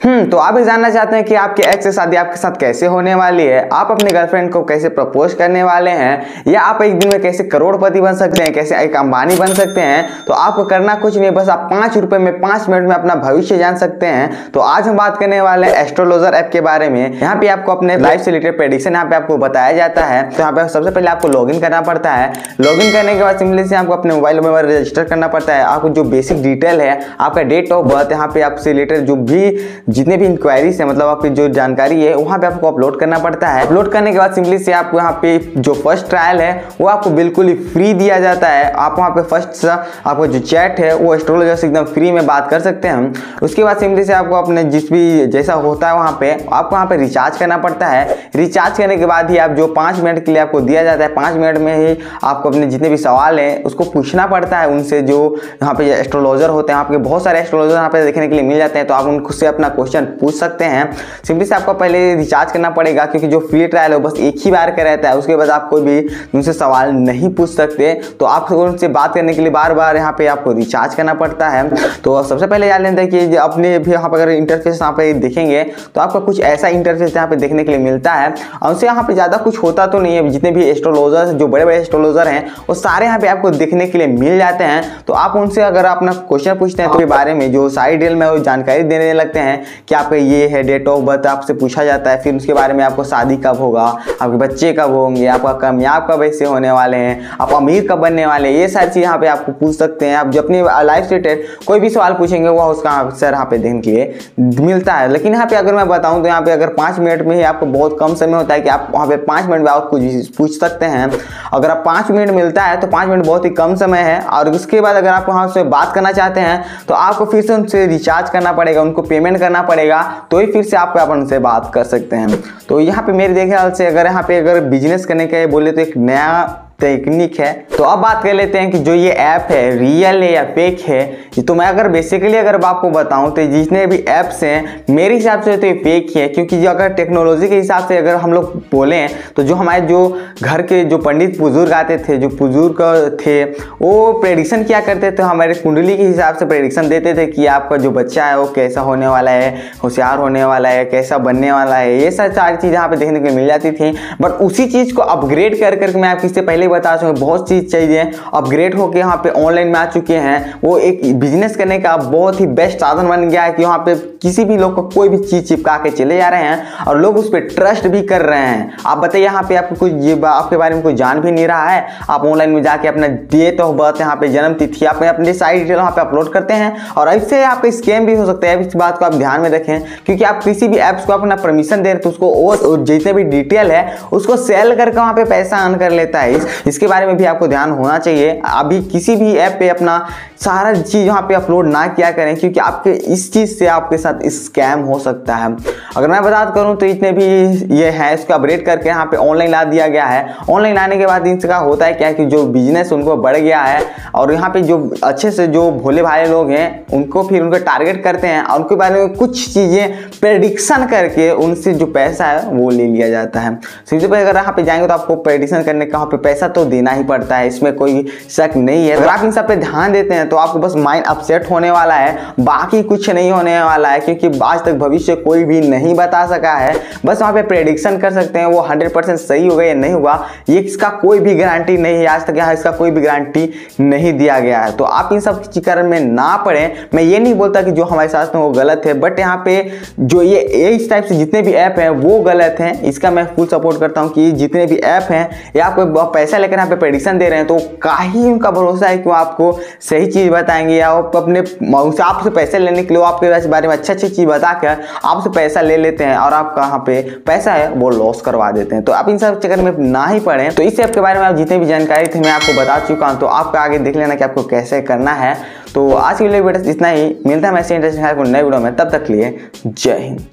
तो आप भी जानना चाहते हैं कि आपके एक्स से शादी आपके साथ कैसे होने वाली है, आप अपने गर्लफ्रेंड को कैसे प्रपोज करने वाले हैं, या आप एक दिन में कैसे करोड़पति बन सकते हैं, कैसे एक अंबानी बन सकते हैं। तो आपको करना कुछ नहीं, बस आप 5 रुपए में 5 मिनट में अपना भविष्य जान सकते हैं। तो आज हम बात करने वाले हैं एस्ट्रोलॉजर ऐप के बारे में। यहाँ पे आपको अपने लाइफ से रिलेटेड प्रेडिक्शन यहाँ पे आपको बताया जाता है। तो यहाँ पे सबसे पहले आपको लॉगिन करना पड़ता है। लॉगिन करने के बाद सिंपली से आपको अपने मोबाइल नंबर रजिस्टर करना पड़ता है। आपको जो बेसिक डिटेल है, आपका डेट ऑफ बर्थ, यहाँ पे आपसे रिलेटेड जो भी जितने भी इंक्वायरीज है, मतलब आपकी जो जानकारी है, वहां पे आपको अपलोड करना पड़ता है। अपलोड करने के बाद सिंपली से आपको यहाँ पे जो फर्स्ट ट्रायल है वो आपको बिल्कुल ही फ्री दिया जाता है। आप वहाँ पे फर्स्ट आपको जो चैट है वो एस्ट्रोलॉजर से एकदम फ्री में बात कर सकते हैं। उसके बाद सिंपली से आपको अपने जिस भी जैसा होता है वहाँ पे आपको वहाँ पे रिचार्ज करना पड़ता है। रिचार्ज करने के बाद ही आप जो 5 मिनट के लिए आपको दिया जाता है, 5 मिनट में ही आपको अपने जितने भी सवाल हैं उसको पूछना पड़ता है उनसे, जो यहाँ पे एस्ट्रोलॉजर होते हैं। आपके बहुत सारे एस्ट्रोलॉजर यहाँ पे देखने के लिए मिल जाते हैं, तो आप उनसे अपना क्वेश्चन पूछ सकते हैं। सिंपली से आपको पहले रिचार्ज करना पड़ेगा, क्योंकि जो फ्री ट्रायल है बस एक ही बार का रहता है। उसके बाद आप कोई भी उनसे सवाल नहीं पूछ सकते, तो आप उनसे बात करने के लिए बार बार यहाँ पे आपको रिचार्ज करना पड़ता है। तो सबसे पहले जान लेते हैं कि अपने भी यहाँ पर अगर इंटरफेस यहाँ पे देखेंगे तो आपका कुछ ऐसा इंटरफेस यहाँ पे देखने के लिए मिलता है। और उससे यहाँ पे ज़्यादा कुछ होता तो नहीं है। जितने भी एस्ट्रोलॉजर जो बड़े बड़े एस्ट्रोलॉजर हैं वो सारे यहाँ पे आपको देखने के लिए मिल जाते हैं। तो आप उनसे अगर अपना क्वेश्चन पूछते हैं तो के बारे में जो सारी डिटेल में वो जानकारी देने लगते हैं कि आपका ये है डेट ऑफ बर्थ, आपसे पूछा जाता है। फिर उसके बारे में आपको शादी कब होगा, आपके बच्चे कब होंगे, आपका कामयाब कब ऐसे होने वाले हैं, आप अमीर कब बनने वाले हैं, ये सारी चीज़ यहाँ पे आपको पूछ सकते हैं। आप जो अपनी लाइफ से रिलेटेड कोई भी सवाल पूछेंगे वो उसका आंसर यहाँ पे देखने के लिए मिलता है। लेकिन यहाँ पे अगर मैं बताऊँ तो यहाँ पे अगर 5 मिनट में ही आपको बहुत कम समय होता है कि आप वहाँ पे 5 मिनट में आप कुछ पूछ सकते हैं। अगर आप 5 मिनट मिलता है तो 5 मिनट बहुत ही कम समय है। और उसके बाद अगर आप वहाँ से बात करना चाहते हैं तो आपको फिर से उनसे रिचार्ज करना पड़ेगा, उनको पेमेंट करना पड़ेगा, तो ही फिर से आप अपन से बात कर सकते हैं। तो यहाँ पे मेरे ख्याल से अगर यहाँ पे अगर बिजनेस करने का बोले तो एक नया टेक्निक है। तो अब बात कर लेते हैं कि जो ये ऐप है रियल है या फेक है। तो मैं अगर बेसिकली अगर आपको बताऊं तो जितने भी ऐप्स हैं मेरे हिसाब से तो ये फेक ही है। क्योंकि जो अगर टेक्नोलॉजी के हिसाब से अगर हम लोग बोलें तो जो हमारे जो घर के जो पंडित बुजुर्ग आते थे, जो बुजुर्ग थे, वो प्रेडिक्शन किया करते थे, हमारे कुंडली के हिसाब से प्रेडिक्शन देते थे कि आपका जो बच्चा है वो कैसा होने वाला है, होशियार होने वाला है, कैसा बनने वाला है। ये सारी चीज़ यहाँ पे देखने को मिल जाती थी। बट उसी चीज़ को अपग्रेड कर करके मैं आपसे पहले बता चुका, बहुत चीज चाहिए अपग्रेड होकर यहाँ पे ऑनलाइन में आ चुके हैं। वो एक बिजनेस करने का बहुत ही बेस्ट साधन बन गया है कि वहाँ पे किसी भी लोग को कोई भी चीज चिपका के चले जा रहे हैं और लोग उस पर ट्रस्ट भी कर रहे हैं। आप बताइए यहाँ पे आपको कुछ आपके बारे में कोई जान भी नहीं रहा है, आप ऑनलाइन में जाके अपना डेट ऑफ बर्थ, यहाँ पे जन्म तिथि, आप अपनी सारी डिटेल वहाँ पे अपलोड करते हैं और इससे आपका स्कैम भी हो सकता है। इस बात को आप ध्यान में रखें, क्योंकि आप किसी भी ऐप्स को अपना परमिशन दे रहे तो उसको वो जितने भी डिटेल है उसको सेल करके वहाँ पे पैसा अर्न कर लेता है। इसके बारे में भी आपको ध्यान होना चाहिए। अभी किसी भी ऐप पे अपना सारा चीज यहाँ पे अपलोड ना किया करें, क्योंकि आपके इस चीज से आपके साथ स्कैम हो सकता है। अगर मैं बात करूँ तो इतने भी ये है, इसको अपग्रेड करके यहाँ पे ऑनलाइन ला दिया गया है। ऑनलाइन आने के बाद इनका होता है क्या कि जो बिजनेस उनको बढ़ गया है और यहाँ पे जो अच्छे से जो भोले भाले लोग हैं उनको फिर उनको टारगेट करते हैं और उनके बारे में कुछ चीजें प्रेडिक्शन करके उनसे जो पैसा है वो ले लिया जाता है। सिंपली पे अगर यहाँ पे जाएंगे तो आपको प्रेडिक्शन करने का वहाँ पे पैसा तो देना ही पड़ता है, इसमें कोई शक नहीं है। अगर आप इन सब पे ध्यान देते हैं तो आपको बस माइंड अपसेट होने वाला है, बाकी कुछ नहीं होने वाला है। क्योंकि आज तक भविष्य कोई भी नहीं बता सका है, बस वहाँ पे प्रेडिक्शन कर सकते हैं। वो 100% सही होगा या नहीं होगा ये इसका कोई भी गारंटी नहीं है। आज तक यहाँ इसका कोई भी गारंटी नहीं दिया गया है। तो आप इन सब चक्कर में ना पड़े। मैं ये नहीं बोलता कि जो हमारे साथ में वो गलत है, बट यहाँ पे जो ये इस टाइप से जितने भी ऐप हैं वो गलत हैं। इसका मैं फुल सपोर्ट करता हूँ कि जितने भी ऐप हैं ये आपको पैसा लेकर यहाँ पे प्रेडिक्शन दे रहे हैं तो काहे उनका भरोसा है कि वो आपको सही चीज बताएंगे या वो अपने आपसे पैसे लेने के लिए आपके बारे में अच्छी चीज बताकर आपसे पैसा ले लेते हैं और आपका यहाँ पे पैसा है वो लॉस करवा देते हैं। तो आप इन सब चक्कर में ना ही पड़े। तो इस ऐप के बारे में आप जितनी भी जानकारी थी मैं आपको बता चुका हूँ, तो आपका आगे देख लेना कि आपको कैसे करना है। तो आज की वीडियो इतना ही, मिलता है मैं ऐसे इंटरेस्टिंग नए वीडियो में, तब तक के लिए जय हिंद।